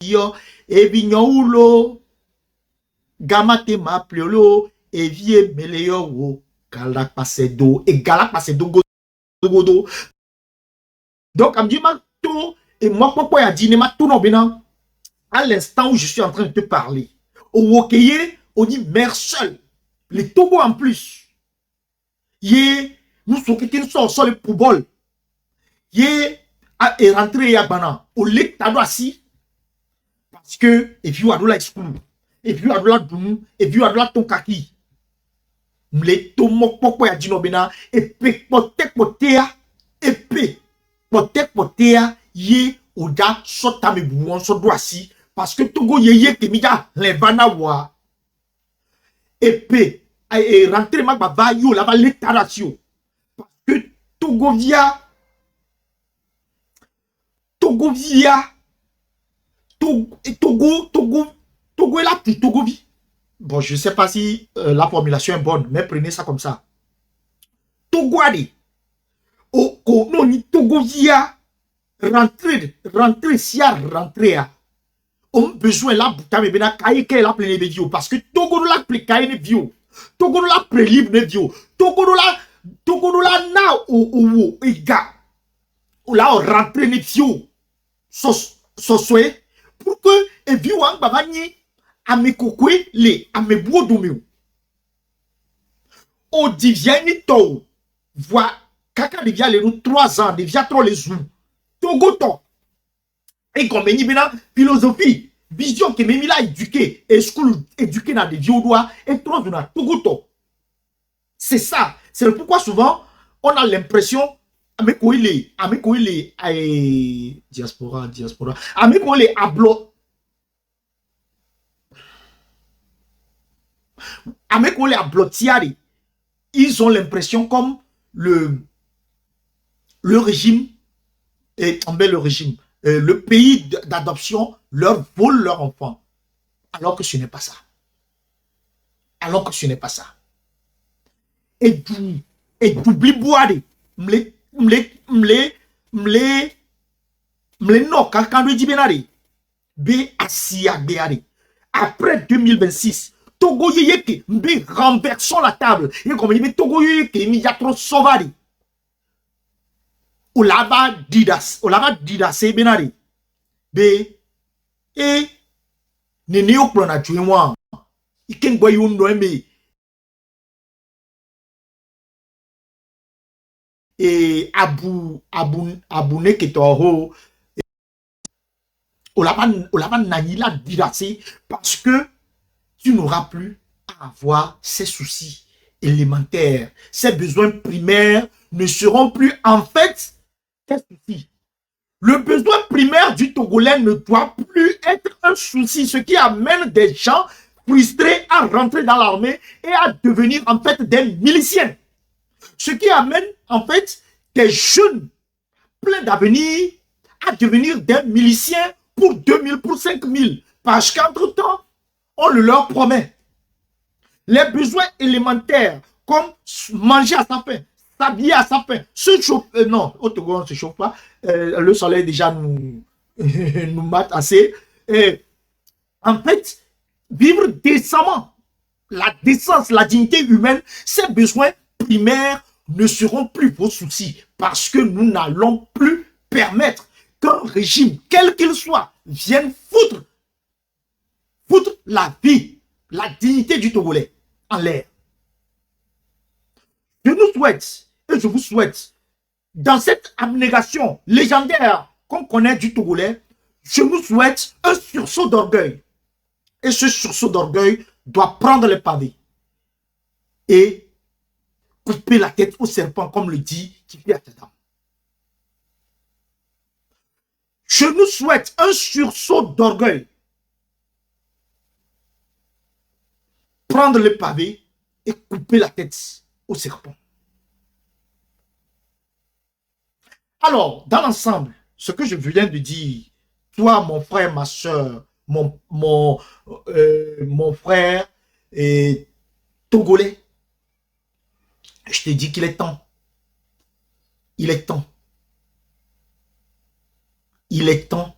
yo, evignoulo, gamate ma pliolo, evie meleyo wo, galak pasedo, et galak pasedo godo. Donc, on me dit, et moi, pourquoi il a dit, ma tout non, bien, à l'instant où je suis en train de te parler, au Wokeye, on dit mère seule, les Togo en plus, yé, nous sommes qui sont les poubelles, yé, et rentré à Bana, au lit, t'as assis, parce que, et puis, on a la school, et puis, on a la dounou, et puis, on a la ton kaki, les tomo, pourquoi il a dit non, bien, et puis, potea, et puis, potea, yé, oda, sota me bouon, so doasi, parce que Togo yeye kemija, les banawa, épée et rentrer ma baba yo là-bas l'étaration parce que Togovia Togo est là pour Togovi. Bon, je ne sais pas si la formulation est bonne, mais prenez ça comme ça. Togoade o non ni Togovia rentrer si à rentrer à on besoin là buta me bena kaike la plein de bio parce que Togo la plein kaine bio Togo la plein libre de bio Togo la na o ega ou là on rentre ne bio so souhait pour que et bio an babani a me kokwe le a me buo domio o diviani to voit kaka devia les nous 3 ans devia trop les zou Togo to et comme il y a philosophie, vision que même il a éduqué, et school éduqué dans des vieux doigts, et trois dans Togoto. C'est ça. C'est pourquoi souvent, on a l'impression, diaspora, ablo, ablotiari, ils ont l'impression comme le régime, et en bel le régime, le pays d'adoption leur vole leur enfant. Alors que ce n'est pas ça. Alors que ce n'est pas ça. Et d'oubli boire, m'le non, quand on dit benari, be asia beari. Après 2026, Togo yeke, m'be renversons la table. Et comme il dit, Togo yeke, il y a trop sauvage. Olaba didas benari be e nene oklo na tuenwa iken boy undo eme e abu ne keto olaba nanila didasé parce que tu n'auras plus à avoir ces soucis élémentaires, ces besoins primaires ne seront plus en fait. Souci. Le besoin primaire du Togolais ne doit plus être un souci, ce qui amène des gens frustrés à rentrer dans l'armée et à devenir en fait des miliciens. Ce qui amène en fait des jeunes pleins d'avenir à devenir des miliciens pour 2000, pour 5000. Parce qu'entre-temps, on le leur promet. Les besoins élémentaires comme manger à sa faim, s'habiller à sa faim, se chauffer, non, au Togo on ne se chauffe pas, le soleil déjà nous mate assez. En fait, vivre décemment, la décence, la dignité humaine, ces besoins primaires ne seront plus vos soucis parce que nous n'allons plus permettre qu'un régime, quel qu'il soit, vienne foutre la vie, la dignité du Togolais en l'air. Je nous souhaite, et je vous souhaite, dans cette abnégation légendaire qu'on connaît du Togolais, je nous souhaite un sursaut d'orgueil. Et ce sursaut d'orgueil doit prendre les pavés et couper la tête au serpent, comme le dit Kipi Atadam. Je nous souhaite un sursaut d'orgueil. Prendre les pavés et couper la tête au serpent. Alors, dans l'ensemble, ce que je viens de dire, toi, mon frère, ma soeur, mon frère et togolais, je te dis qu'il est temps. Il est temps. Il est temps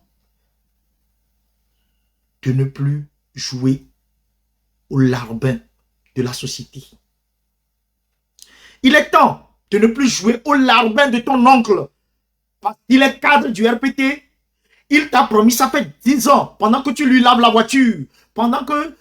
de ne plus jouer au larbin de la société. Il est temps de ne plus jouer au larbin de ton oncle. Parce qu'il est cadre du RPT. Il t'a promis, ça fait 10 ans, pendant que tu lui laves la voiture, pendant que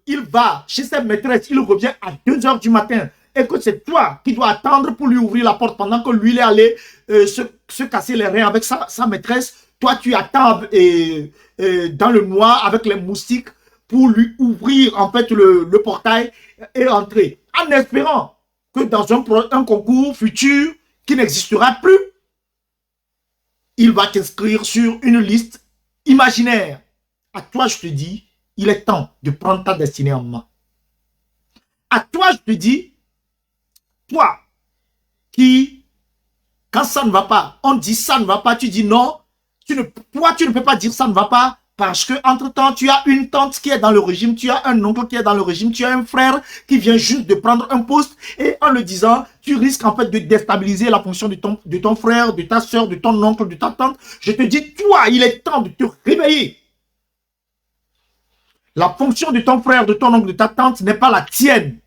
il va chez sa maîtresse, il revient à 2 heures du matin, et que c'est toi qui dois attendre pour lui ouvrir la porte, pendant que lui, il est allé se casser les reins avec sa maîtresse. Toi, tu attends dans le noir avec les moustiques pour lui ouvrir en fait le portail et entrer, en espérant que dans un concours futur qui n'existera plus, il va t'inscrire sur une liste imaginaire. À toi, je te dis, il est temps de prendre ta destinée en main. À toi, je te dis, toi, qui, quand ça ne va pas, on dit ça ne va pas, tu dis non, toi, tu ne peux pas dire ça ne va pas, parce que entre-temps, tu as une tante qui est dans le régime, tu as un oncle qui est dans le régime, tu as un frère qui vient juste de prendre un poste, et en le disant, tu risques en fait de déstabiliser la fonction de ton frère, de ta soeur, de ton oncle, de ta tante. Je te dis, toi, il est temps de te réveiller. La fonction de ton frère, de ton oncle, de ta tante n'est pas la tienne.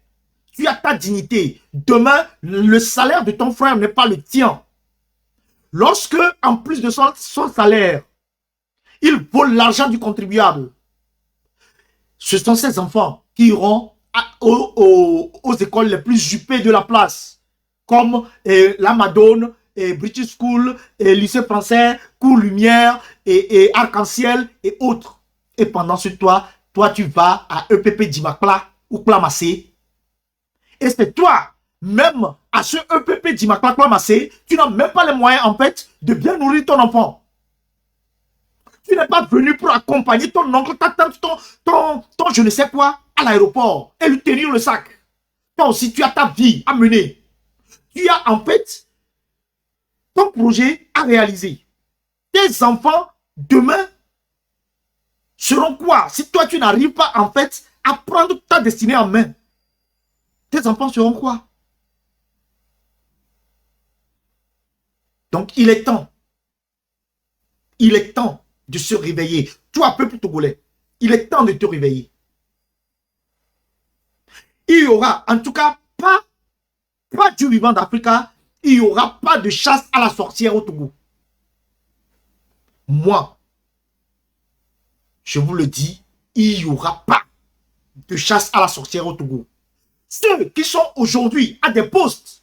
Tu as ta dignité. Demain, le salaire de ton frère n'est pas le tien. Lorsque, en plus de son salaire, il vole l'argent du contribuable, ce sont ces enfants qui iront aux écoles les plus huppées de la place, comme la Madone, British School, lycée français, Cours Lumière, et Arc-en-Ciel et autres. Et pendant ce temps, toi, tu vas à EPP Dimakla ou Klamassé. Et c'est toi, même à ce EPP Dimakla Klamassé, tu n'as même pas les moyens, en fait, de bien nourrir ton enfant. Tu n'es pas venu pour accompagner ton oncle, ta tante, ton je ne sais quoi à l'aéroport et lui tenir le sac. Toi aussi, tu as ta vie à mener. Tu as en fait ton projet à réaliser. Tes enfants, demain, seront quoi? Si toi, tu n'arrives pas en fait à prendre ta destinée en main, tes enfants seront quoi? Donc, il est temps. Il est temps de se réveiller. Toi, peuple togolais, il est temps de te réveiller. Il y aura, en tout cas, pas du vivant d'Africa, il n'y aura pas de chasse à la sorcière au Togo. Moi, je vous le dis, il n'y aura pas de chasse à la sorcière au Togo. Ceux qui sont aujourd'hui à des postes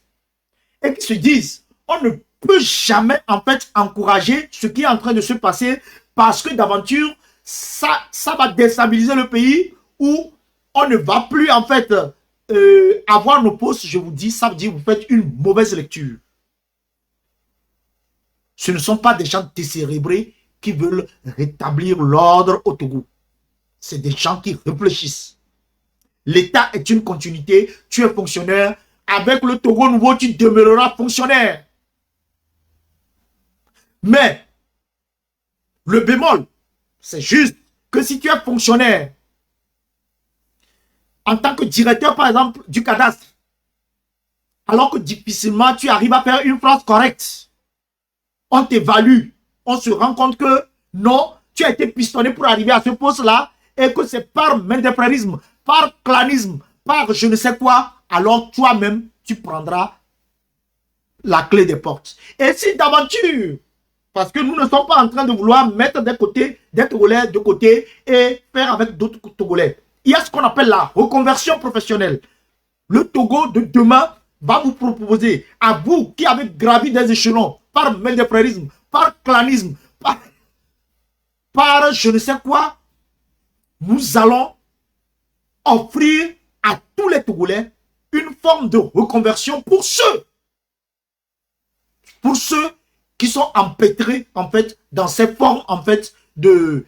et qui se disent, on ne peut jamais en fait encourager ce qui est en train de se passer parce que d'aventure, ça va déstabiliser le pays où on ne va plus en fait avoir nos postes. Je vous dis, ça veut dire que vous faites une mauvaise lecture. Ce ne sont pas des gens décérébrés qui veulent rétablir l'ordre au Togo. C'est des gens qui réfléchissent. L'État est une continuité. Tu es fonctionnaire. Avec le Togo nouveau, tu demeureras fonctionnaire. Mais, le bémol, c'est juste que si tu es fonctionnaire, en tant que directeur, par exemple, du cadastre, alors que difficilement tu arrives à faire une phrase correcte, on t'évalue, on se rend compte que non, tu as été pistonné pour arriver à ce poste-là et que c'est par mindefrérisme, par clanisme, par je ne sais quoi, alors toi-même, tu prendras la clé des portes. Et si d'aventure, parce que nous ne sommes pas en train de vouloir mettre des Togolais de côté et faire avec d'autres Togolais. Il y a ce qu'on appelle la reconversion professionnelle. Le Togo de demain va vous proposer, à vous qui avez gravi des échelons par mindefrérisme, par clanisme, par je ne sais quoi, nous allons offrir à tous les Togolais une forme de reconversion pour ceux qui sont empêtrés en fait dans ces formes en fait je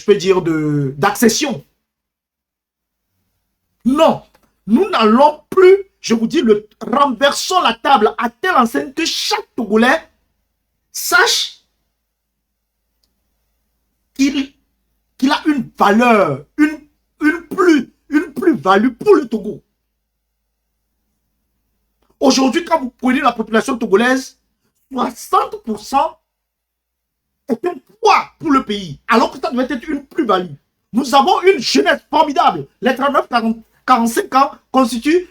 peux dire d'accession. Non, nous n'allons plus, je vous dis, renversons la table à telle enseigne que chaque Togolais sache qu'il a une valeur, une plus-value pour le Togo. Aujourd'hui, quand vous prenez la population togolaise, 60% est un poids pour le pays, alors que ça devait être une plus-value. Nous avons une jeunesse formidable. Les 39-45 ans constituent,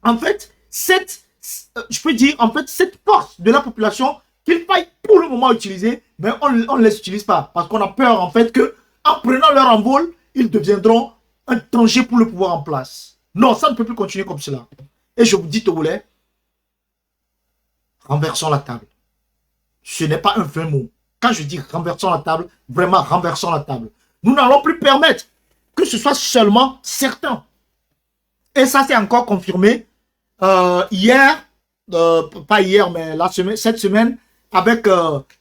en fait, je peux dire, en fait, cette force de la population qu'il faille pour le moment utiliser, mais on ne les utilise pas. Parce qu'on a peur, en fait, que en prenant leur envol, ils deviendront un danger pour le pouvoir en place. Non, ça ne peut plus continuer comme cela. Et je vous dis, Togolais, renversons la table. Ce n'est pas un vain mot. Quand je dis renversons la table, vraiment renversons la table. Nous n'allons plus permettre que ce soit seulement certains. Et ça, c'est encore confirmé hier, pas hier, mais cette semaine, avec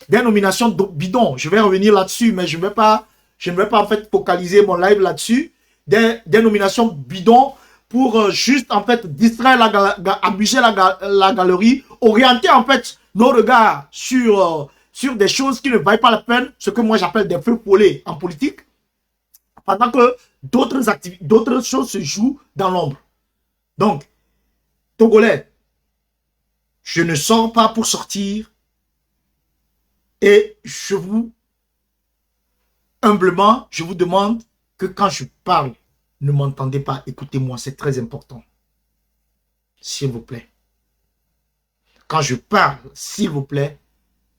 des nominations bidons. Je vais revenir là-dessus, mais je ne vais pas en fait focaliser mon live là-dessus. Des nominations bidons pour juste en fait distraire, abuser la galerie, orienter en fait nos regards sur des choses qui ne valent pas la peine, ce que moi j'appelle des feux follets en politique, pendant que d'autres choses se jouent dans l'ombre. Donc, Togolais, je ne sors pas pour sortir et humblement, je vous demande que quand je parle, ne m'entendez pas, écoutez-moi, c'est très important. S'il vous plaît. Quand je parle, s'il vous plaît,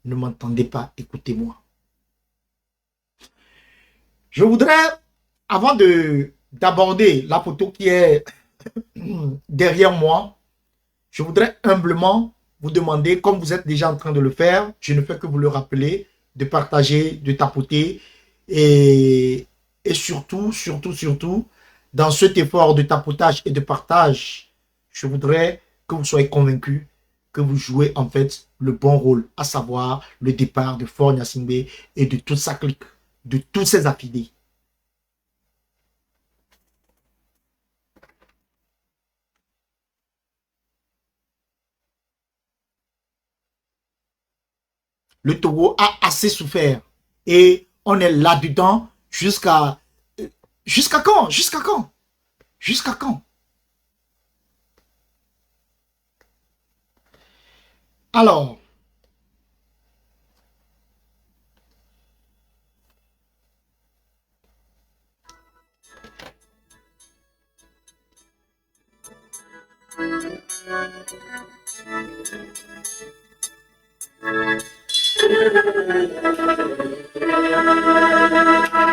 ne m'entendez pas, écoutez-moi. Je voudrais, avant d'aborder la photo qui est derrière moi, je voudrais humblement vous demander, comme vous êtes déjà en train de le faire, je ne fais que vous le rappeler, de partager, de tapoter et surtout, dans cet effort de tapotage et de partage, je voudrais que vous soyez convaincus que vous jouez en fait le bon rôle, à savoir le départ de Faure Gnassingbé et de toute sa clique, de tous ses affidés. Le Togo a assez souffert et on est là-dedans jusqu'à quand? Jusqu'à quand? Jusqu'à quand? Alors,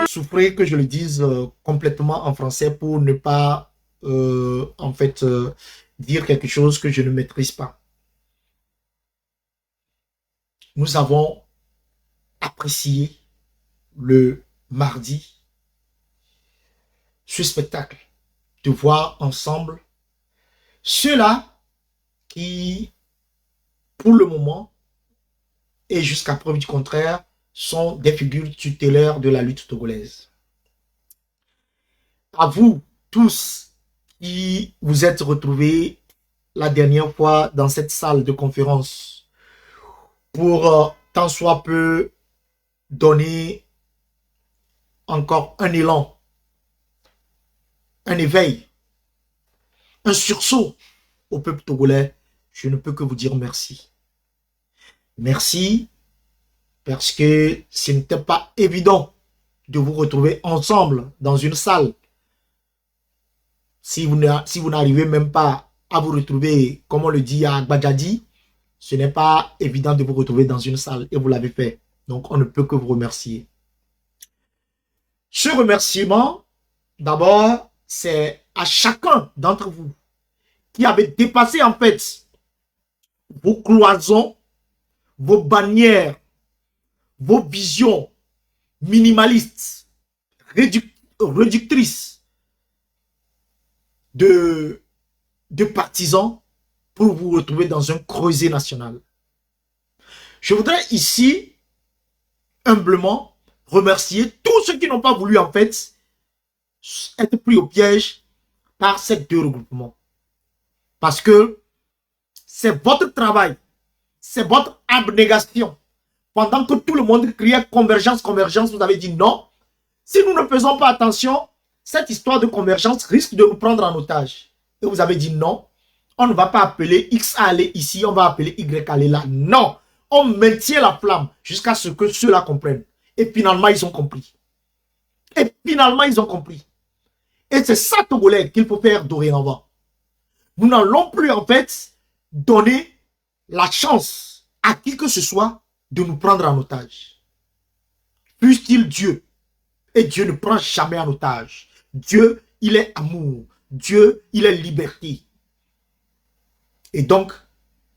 souffrez que je le dise complètement en français pour ne pas en fait dire quelque chose que je ne maîtrise pas. Nous avons apprécié le mardi ce spectacle, de voir ensemble ceux-là qui, pour le moment, et jusqu'à preuve du contraire, sont des figures tutélaires de la lutte togolaise. À vous tous qui vous êtes retrouvés la dernière fois dans cette salle de conférence pour tant soit peu donner encore un élan, un éveil, un sursaut au peuple togolais, je ne peux que vous dire merci. Merci parce que ce n'était pas évident de vous retrouver ensemble dans une salle. Si vous n'arrivez même pas à vous retrouver, comme on le dit à Gbadjadi, ce n'est pas évident de vous retrouver dans une salle et vous l'avez fait. Donc, on ne peut que vous remercier. Ce remerciement, d'abord, c'est à chacun d'entre vous qui avait dépassé en fait vos cloisons, vos bannières, vos visions minimalistes, réductrices de partisans pour vous retrouver dans un creuset national. Je voudrais ici, humblement, remercier tous ceux qui n'ont pas voulu en fait être pris au piège par ces deux regroupements. Parce que c'est votre travail, c'est votre abnégation. Pendant que tout le monde criait convergence, convergence, vous avez dit non. Si nous ne faisons pas attention, cette histoire de convergence risque de nous prendre en otage. Et vous avez dit non. On ne va pas appeler X à aller ici, on va appeler Y à aller là. Non. On maintient la flamme jusqu'à ce que ceux-là comprennent. Et finalement, ils ont compris. Et finalement, ils ont compris. Et c'est ça, Togolais, qu'il faut faire dorénavant. Nous n'allons plus, en fait, donner la chance à qui que ce soit de nous prendre en otage. Fût-il Dieu. Et Dieu ne prend jamais en otage. Dieu, il est amour. Dieu, il est liberté. Et donc,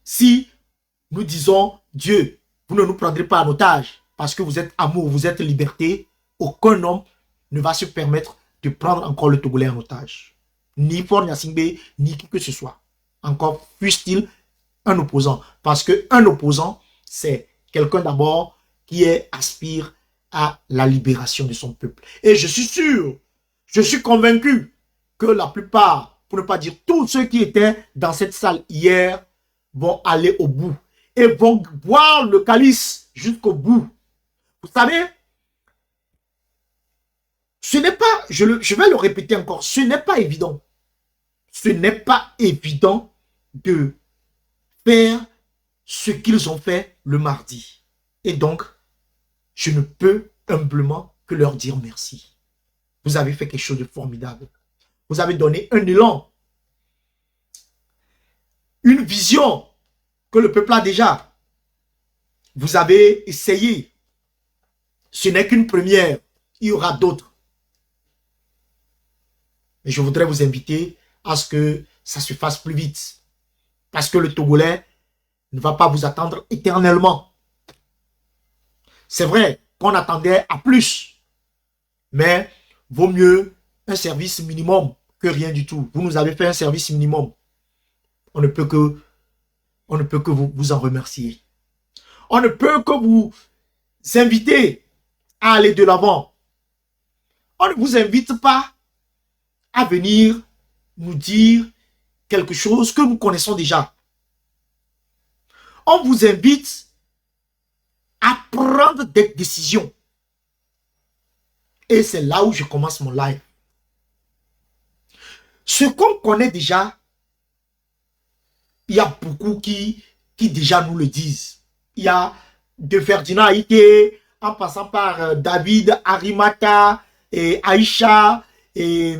si nous disons, Dieu, vous ne nous prendrez pas en otage parce que vous êtes amour, vous êtes liberté, aucun homme ne va se permettre de prendre encore le Togolais en otage. Ni Faure Gnassingbé, ni qui que ce soit. Encore fût-il un opposant. Parce qu'un opposant, c'est quelqu'un d'abord qui aspire à la libération de son peuple. Et je suis sûr, je suis convaincu que la plupart, pour ne pas dire tous ceux qui étaient dans cette salle hier, vont aller au bout et vont boire le calice jusqu'au bout. Vous savez, ce n'est pas, je vais le répéter encore, ce n'est pas évident. Ce n'est pas évident de faire ce qu'ils ont fait le mardi. Et donc, je ne peux humblement que leur dire merci. Vous avez fait quelque chose de formidable. Vous avez donné un élan, une vision que le peuple a déjà. Vous avez essayé. Ce n'est qu'une première. Il y aura d'autres. Mais je voudrais vous inviter à ce que ça se fasse plus vite. Parce que le Togolais ne va pas vous attendre éternellement. C'est vrai qu'on attendait à plus. Mais vaut mieux un service minimum que rien du tout. Vous nous avez fait un service minimum. On ne peut que vous en remercier. On ne peut que vous inviter à aller de l'avant. On ne vous invite pas à venir nous dire quelque chose que nous connaissons déjà. On vous invite à prendre des décisions. Et c'est là où je commence mon live. Ce qu'on connaît déjà, il y a beaucoup qui déjà nous le disent. Il y a de Ferdinand Haïté, en passant par David, Arimata, et Aïcha, et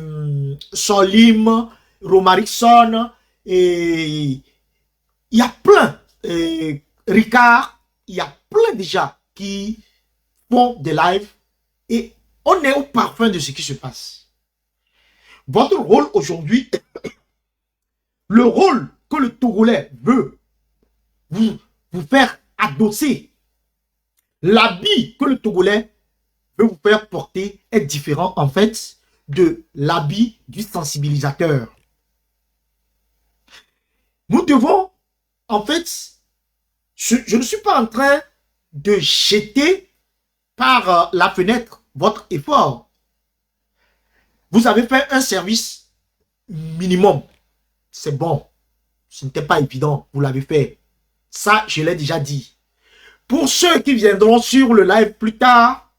Solim, Romarikson, et il y a plein, Ricard, il y a plein déjà qui font des lives et on est au parfum de ce qui se passe. Votre rôle aujourd'hui, le rôle que le Togolais veut vous faire adosser, l'habit que le Togolais veut vous faire porter est différent en fait de l'habit du sensibilisateur. Nous devons, en fait, je ne suis pas en train de jeter par la fenêtre votre effort. Vous avez fait un service minimum. C'est bon. Ce n'était pas évident. Vous l'avez fait. Ça, je l'ai déjà dit. Pour ceux qui viendront sur le live plus tard,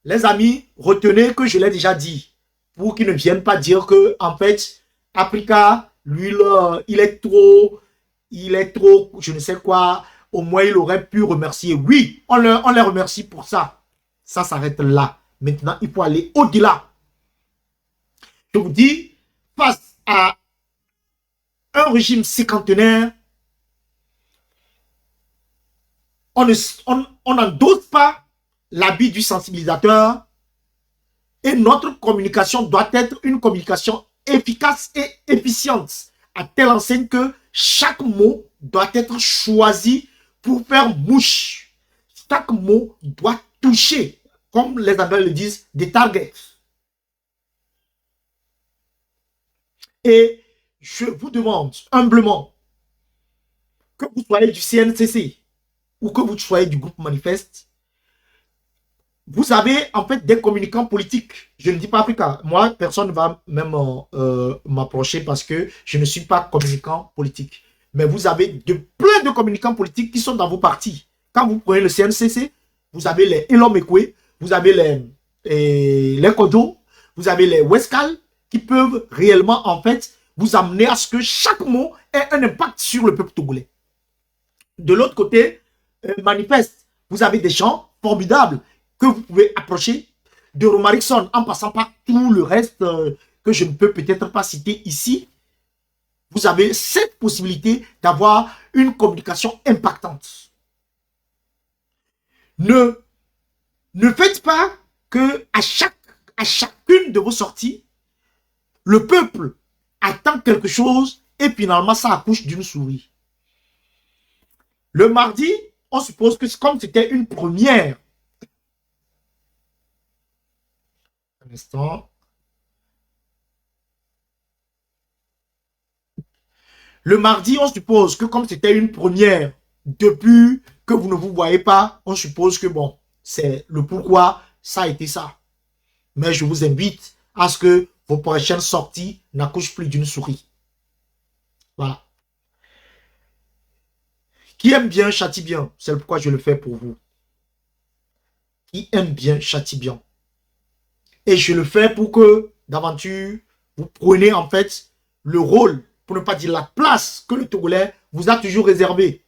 les amis, retenez que je l'ai déjà dit. Pour qu'ils ne viennent pas dire que, en fait, Africa, lui, il est trop, je ne sais quoi. Au moins, il aurait pu remercier. Oui, on les remercie pour ça. Ça s'arrête là. Maintenant, il faut aller au-delà. Je vous dis, face à un régime cinquantenaire, on n'endosse pas l'habit du sensibilisateur et notre communication doit être une communication efficace et efficiente à telle enseigne que chaque mot doit être choisi pour faire mouche. Chaque mot doit toucher, comme les Anglais le disent, des targets. Et je vous demande humblement que vous soyez du CNCC ou que vous soyez du groupe Manifeste, vous avez en fait des communicants politiques. Je ne dis pas Africa. Moi, personne ne va même m'approcher parce que je ne suis pas communicant politique. Mais vous avez plein de communicants politiques qui sont dans vos partis. Quand vous prenez le CNCC, vous avez les Elon Mekwe, vous avez les Kodo, vous avez les Wescal qui peuvent réellement en fait vous amener à ce que chaque mot ait un impact sur le peuple togolais. De l'autre côté, Manifeste, vous avez des gens formidables que vous pouvez approcher, de Romarickson, en passant par tout le reste que je ne peux peut-être pas citer ici, vous avez cette possibilité d'avoir une communication impactante. Ne faites pas que à chacune de vos sorties, le peuple attend quelque chose et finalement ça accouche d'une souris. Le mardi, on suppose que comme c'était une première. Un instant. Le mardi, on suppose que comme c'était une première, depuis que vous ne vous voyez pas, on suppose que bon, c'est le pourquoi ça a été ça. Mais je vous invite à ce que vos prochaines sorties n'accouchent plus d'une souris. Voilà. Qui aime bien, châtie bien. C'est pourquoi je le fais pour vous. Qui aime bien, châtie bien. Et je le fais pour que, d'aventure, vous preniez en fait le rôle, pour ne pas dire la place que le Togolais vous a toujours réservé.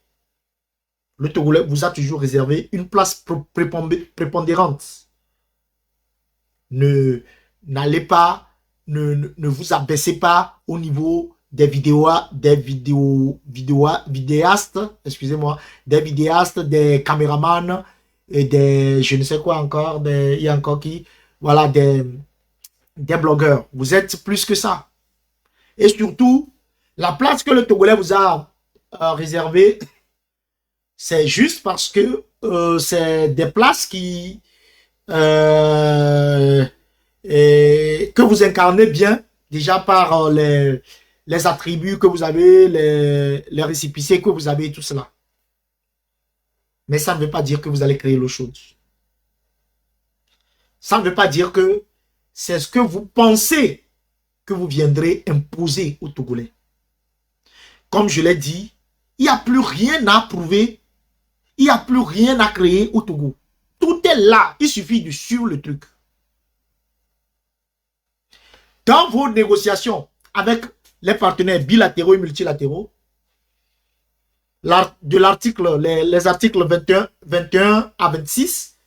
Le Togolais vous a toujours réservé une place prépondérante. N'allez pas, ne vous abaissez pas au niveau des vidéastes, excusez-moi, des vidéastes, des caméramans et des, je ne sais quoi encore, il y a encore qui, voilà, des blogueurs. Vous êtes plus que ça. Et surtout, la place que le Togolais vous a réservée, c'est juste parce que c'est des places qui que vous incarnez bien, déjà par les attributs que vous avez, les récépissés que vous avez, tout cela. Mais ça ne veut pas dire que vous allez créer l'eau chaude. Ça ne veut pas dire que c'est ce que vous pensez que vous viendrez imposer aux Togolais. Comme je l'ai dit, il n'y a plus rien à prouver, il n'y a plus rien à créer au Togo. Tout est là, il suffit de suivre le truc. Dans vos négociations avec les partenaires bilatéraux et multilatéraux, les articles 21 à 26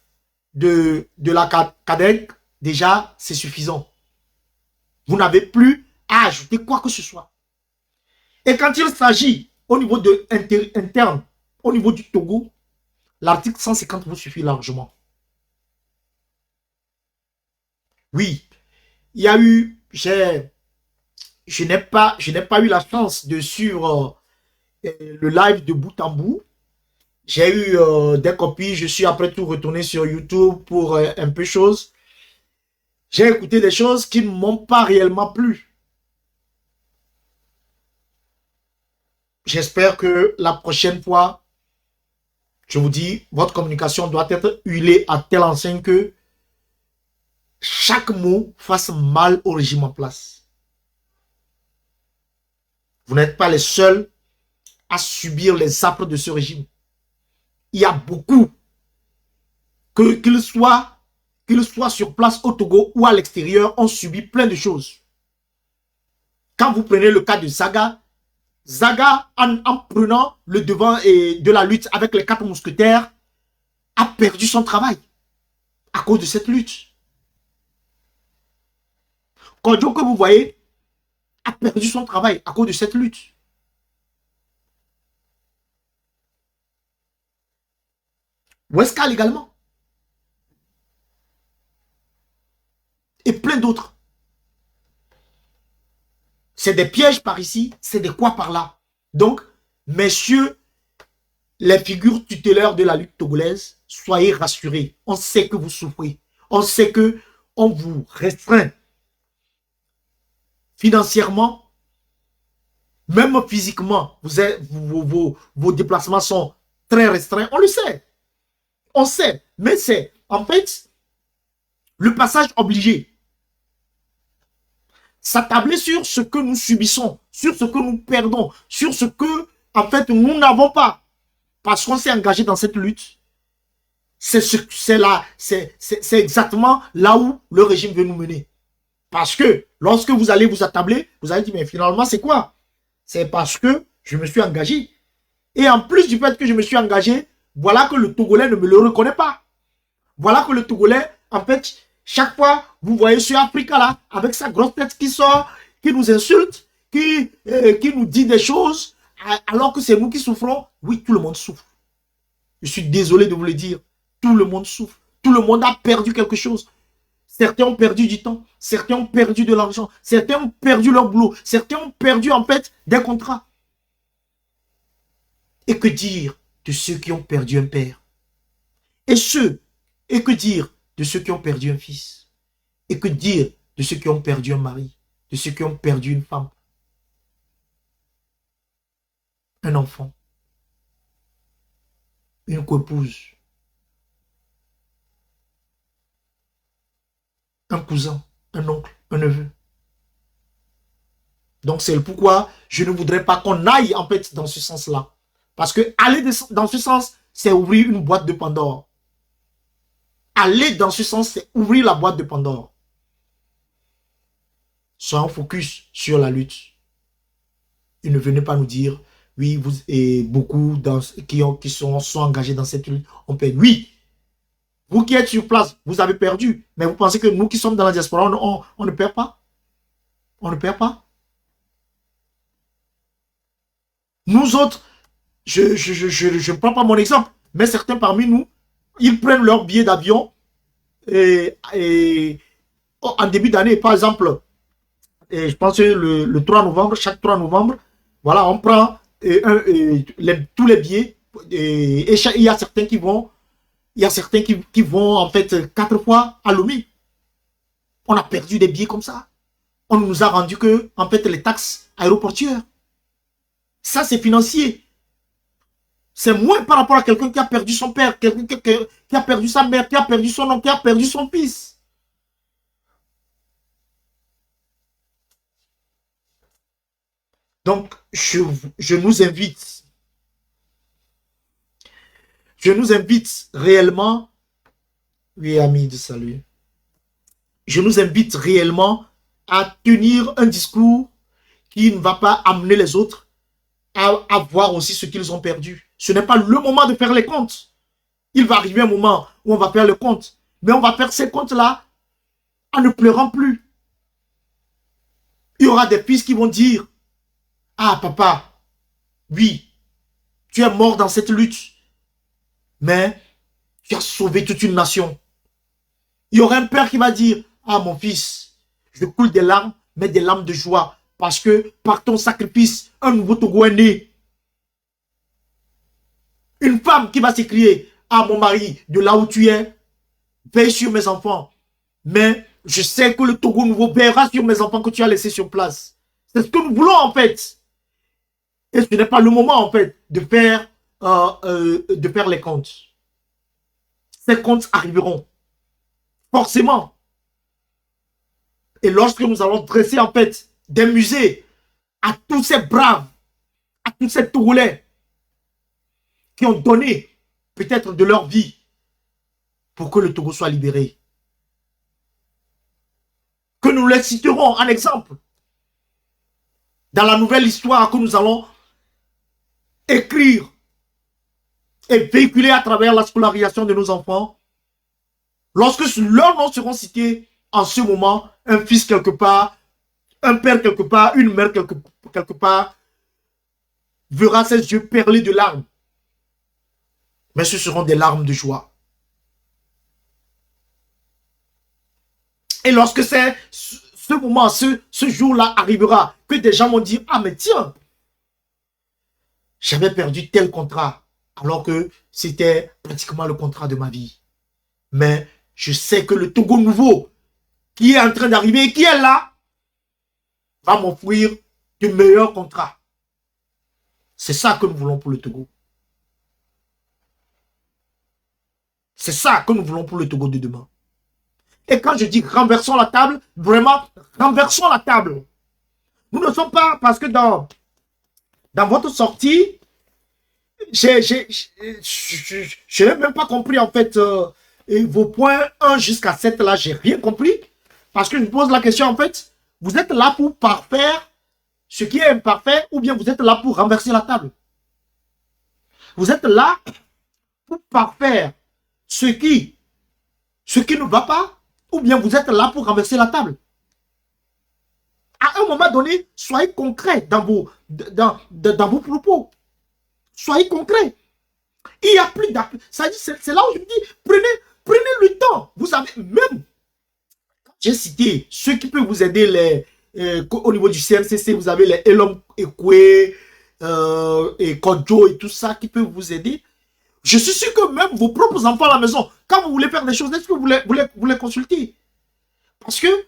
de la CADEC, déjà, c'est suffisant. Vous n'avez plus à ajouter quoi que ce soit. Et quand il s'agit au niveau interne, au niveau du Togo, l'article 150 vous suffit largement. Oui, il y a eu, je n'ai pas eu la chance de suivre le live de bout en bout. J'ai eu des copies, je suis après tout retourné sur YouTube pour un peu chose. J'ai écouté des choses qui ne m'ont pas réellement plu. J'espère que la prochaine fois, je vous dis, votre communication doit être huilée à telle enseigne que chaque mot fasse mal au régime en place. Vous n'êtes pas les seuls à subir les affres de ce régime. Il y a beaucoup, qu'ils soient sur place au Togo ou à l'extérieur, ont subi plein de choses. Quand vous prenez le cas de Zaga, en prenant le devant de la lutte avec les 4 mousquetaires, a perdu son travail à cause de cette lutte. Kodjo, que vous voyez, a perdu son travail à cause de cette lutte. Wescal également. Et plein d'autres. C'est des pièges par ici, c'est des quoi par là. Donc, messieurs, les figures tutélaires de la lutte togolaise, soyez rassurés. On sait que vous souffrez. On sait que on vous restreint financièrement, même physiquement. Vos déplacements sont très restreints. On le sait. On sait. Mais c'est, en fait, le passage obligé. S'attabler sur ce que nous subissons, sur ce que nous perdons, sur ce que, en fait, nous n'avons pas. Parce qu'on s'est engagé dans cette lutte. C'est exactement là où le régime veut nous mener. Parce que lorsque vous allez vous attabler, vous allez dire, mais finalement, c'est quoi? C'est parce que je me suis engagé. Et en plus du fait que je me suis engagé, voilà que le Togolais ne me le reconnaît pas. Voilà que le Togolais, en fait, chaque fois, vous voyez sur Africa là, avec sa grosse tête qui sort, qui nous insulte, qui nous dit des choses, alors que c'est nous qui souffrons. Oui, tout le monde souffre. Je suis désolé de vous le dire. Tout le monde souffre. Tout le monde a perdu quelque chose. Certains ont perdu du temps. Certains ont perdu de l'argent. Certains ont perdu leur boulot. Certains ont perdu, en fait, des contrats. Et que dire de ceux qui ont perdu un père? Et que dire de ceux qui ont perdu un fils? Et que dire de ceux qui ont perdu un mari? De ceux qui ont perdu une femme? Un enfant? Une coépouse? Un cousin? Un oncle? Un neveu? Donc c'est pourquoi je ne voudrais pas qu'on aille en fait dans ce sens-là. Parce que aller dans ce sens, c'est ouvrir une boîte de Pandore. Aller dans ce sens, c'est ouvrir la boîte de Pandore. Soyons focus sur la lutte. Et ne venez pas nous dire, oui, vous et beaucoup qui sont engagés dans cette lutte ont perdu. Oui, vous qui êtes sur place, vous avez perdu. Mais vous pensez que nous qui sommes dans la diaspora, on ne perd pas? On ne perd pas? Nous autres, je ne prends pas mon exemple, mais certains parmi nous, ils prennent leur billet d'avion et en début d'année, par exemple, je pense que le 3 novembre, chaque 3 novembre, voilà, on prend tous les billets et il y a certains qui vont, qui vont en fait 4 fois à Lomé. On a perdu des billets comme ça. On nous a rendu que, en fait, les taxes aéroportuaires. Ça, c'est financier. C'est moins par rapport à quelqu'un qui a perdu son père, quelqu'un qui a perdu sa mère, qui a perdu son oncle, qui a perdu son fils. Donc, je nous invite réellement, oui, amis de salut, je nous invite réellement à tenir un discours qui ne va pas amener les autres à voir aussi ce qu'ils ont perdu. Ce n'est pas le moment de faire les comptes. Il va arriver un moment où on va faire le compte. Mais on va faire ces comptes-là en ne pleurant plus. Il y aura des fils qui vont dire, ah papa, oui, tu es mort dans cette lutte, mais tu as sauvé toute une nation. Il y aura un père qui va dire, ah mon fils, je coule des larmes, mais des larmes de joie, parce que par ton sacrifice, un nouveau Togo est né. Une femme qui va s'écrier, ah mon mari, de là où tu es, veille sur mes enfants. Mais je sais que le Togo nouveau veillera sur mes enfants que tu as laissés sur place. C'est ce que nous voulons en fait. Et ce n'est pas le moment en fait de faire les comptes. Ces comptes arriveront. Forcément. Et lorsque nous allons dresser en fait des musées à tous ces braves, à tous ces Togolais qui ont donné peut-être de leur vie pour que le Togo soit libéré. Que nous les citerons en exemple dans la nouvelle histoire que nous allons écrire et véhiculer à travers la scolarisation de nos enfants. Lorsque leurs noms seront cités, en ce moment, un fils quelque part, un père quelque part, une mère quelque part, verra ses yeux perlés de larmes. Mais ce seront des larmes de joie. Et lorsque ce moment, ce jour-là arrivera, que des gens vont dire, ah mais tiens, j'avais perdu tel contrat, alors que c'était pratiquement le contrat de ma vie. Mais je sais que le Togo nouveau, qui est en train d'arriver, qui est là, va m'offrir de meilleurs contrats. C'est ça que nous voulons pour le Togo. C'est ça que nous voulons pour le Togo de demain. Et quand je dis renversons la table, vraiment, renversons la table. Nous ne sommes pas, parce que dans votre sortie, je n'ai même pas compris en fait vos points 1 jusqu'à 7 là, j'ai rien compris. Parce que je pose la question en fait, vous êtes là pour parfaire ce qui est imparfait ou bien vous êtes là pour renverser la table? Vous êtes là pour parfaire ce qui ce qui ne va pas, ou bien vous êtes là pour renverser la table. À un moment donné, soyez concret dans vos propos. Soyez concret. Il n'y a plus d'appel. C'est là où je me dis, prenez le temps. Vous avez même, j'ai cité ceux qui peuvent vous aider au niveau du CNCC, vous avez les Elom Ekwe, et Kodjo et tout ça qui peuvent vous aider. Je suis sûr que même vos propres enfants à la maison, quand vous voulez faire des choses, est-ce que vous les consultez? Parce que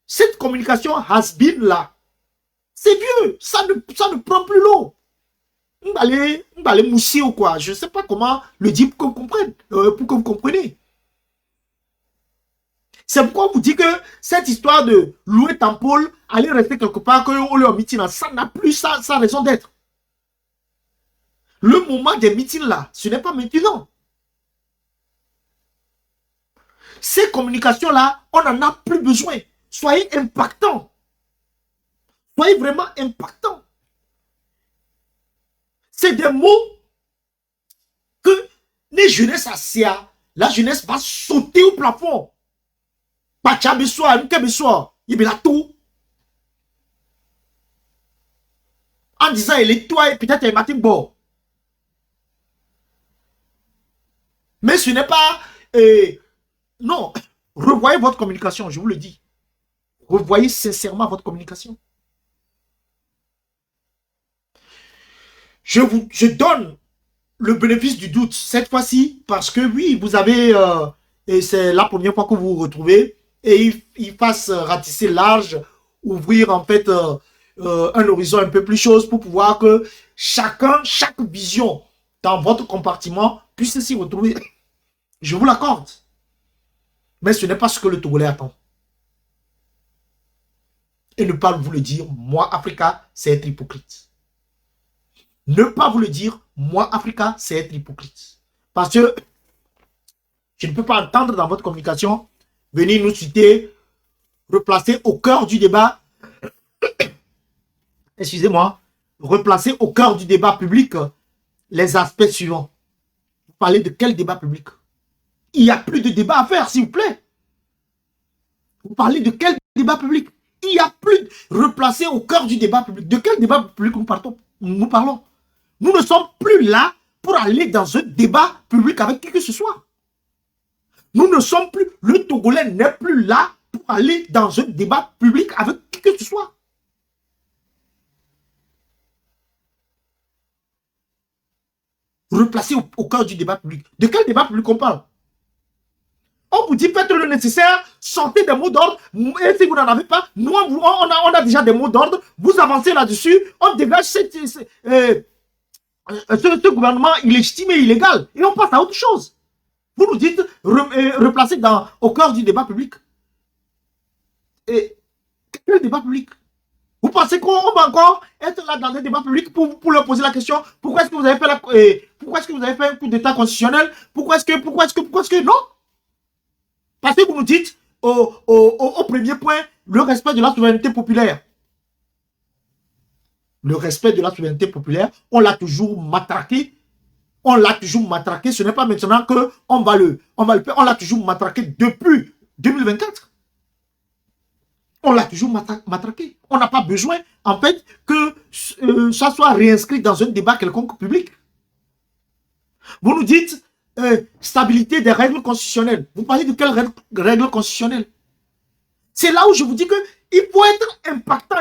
cette communication has-been là, c'est vieux, ça ne prend plus l'eau. On va aller mousser ou quoi. Je ne sais pas comment le dire pour que vous compreniez. C'est pourquoi on vous dit que cette histoire de louer Tampol, aller rester quelque part, qu'on leur meeting, ça n'a plus sa raison d'être. Le moment des meetings là, ce n'est pas maintenant. Ces communications-là, on n'en a plus besoin. Soyez impactants. Soyez vraiment impactants. C'est des mots que les jeunesses assis, la jeunesse va sauter au plafond. En disant, il est toi et peut-être un matin bon. Mais ce n'est pas... non, revoyez votre communication, je vous le dis. Revoyez sincèrement votre communication. Je donne le bénéfice du doute cette fois-ci parce que oui, vous avez... et c'est la première fois que vous vous retrouvez et il fasse ratisser large, ouvrir en fait un horizon un peu plus chose pour pouvoir que chaque vision dans votre compartiment puisse s'y retrouver. Je vous l'accorde. Mais ce n'est pas ce que le Togolais attend. Et ne pas vous le dire, moi, Africa, c'est être hypocrite. Ne pas vous le dire, moi, Africa, c'est être hypocrite. Parce que je ne peux pas entendre dans votre communication venir nous citer, replacer au cœur du débat, excusez-moi, replacer au cœur du débat public les aspects suivants. Vous parlez de quel débat public? Il n'y a plus de débat à faire, s'il vous plaît. Vous parlez de quel débat public? Il n'y a plus de replacer au cœur du débat public. De quel débat public nous parlons? Nous ne sommes plus là pour aller dans un débat public avec qui que ce soit. Nous ne sommes plus, le Togolais n'est plus là pour aller dans un débat public avec qui que ce soit. Replacer au cœur du débat public. De quel débat public on parle? On vous dit faites le nécessaire, sortez des mots d'ordre, et si vous n'en avez pas, nous on a déjà des mots d'ordre, vous avancez là-dessus, on dégage ce gouvernement illégitime et illégal, et on passe à autre chose. Vous nous dites replacer au cœur du débat public. Et quel débat public? Vous pensez qu'on va encore être là dans un débat public pour leur poser la question, pourquoi est-ce que vous avez fait pourquoi est-ce que vous avez fait un coup d'état constitutionnel? Pourquoi est-ce que non? Parce que vous nous dites au premier point, le respect de la souveraineté populaire. Le respect de la souveraineté populaire, on l'a toujours matraqué. On l'a toujours matraqué. Ce n'est pas maintenant qu'on va le faire. On l'a toujours matraqué depuis 2024. On l'a toujours matraqué. On n'a pas besoin, en fait, que ça soit réinscrit dans un débat quelconque public. Vous nous dites stabilité des règles constitutionnelles. Vous parlez de quelles règles constitutionnelles? C'est là où je vous dis que il faut être impactant,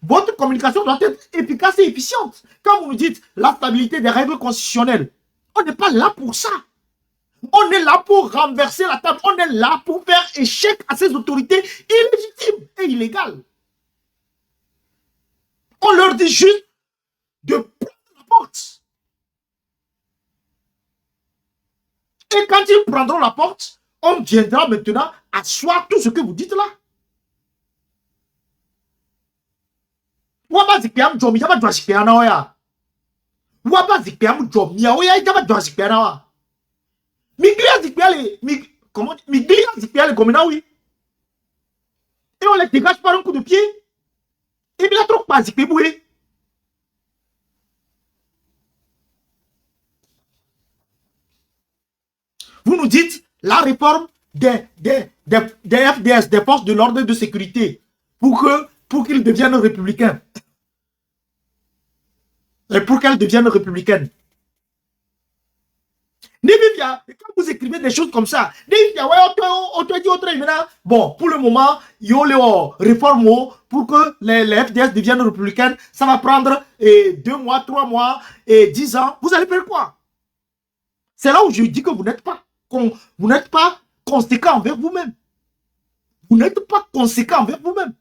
votre communication doit être efficace et efficiente. Quand vous nous dites la stabilité des règles constitutionnelles, on n'est pas là pour ça. On est là pour renverser la table. On est là pour faire échec à ces autorités illégitimes et illégales. On leur dit juste de prendre la porte. Et quand ils prendront la porte, on viendra maintenant asseoir tout ce que vous dites là. Waba zikiam jomi yaba dwa zikpe ana oya. Waba zikiam jomi ya oya yaba dwa zikpe ana wa. Miglia zikpe ale miglia zikpe ale comme oui. Et on les dégage par un coup de pied. Et bien trop pas zikpe boué. Vous nous dites la réforme des FDS, des forces de l'ordre de sécurité, pour qu'ils deviennent républicains. Et pour qu'elles deviennent républicaines. Quand vous écrivez des choses comme ça, bon, pour le moment, il y a les réformes pour que les FDS deviennent républicaines. Ça va prendre 2 mois, 3 mois, 10 ans. Vous allez faire quoi? C'est là où je dis que vous n'êtes pas conséquent envers vous-même. Vous n'êtes pas conséquent envers vous-même.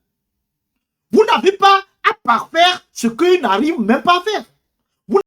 Vous n'avez pas à parfaire ce qu'ils n'arrivent même pas à faire.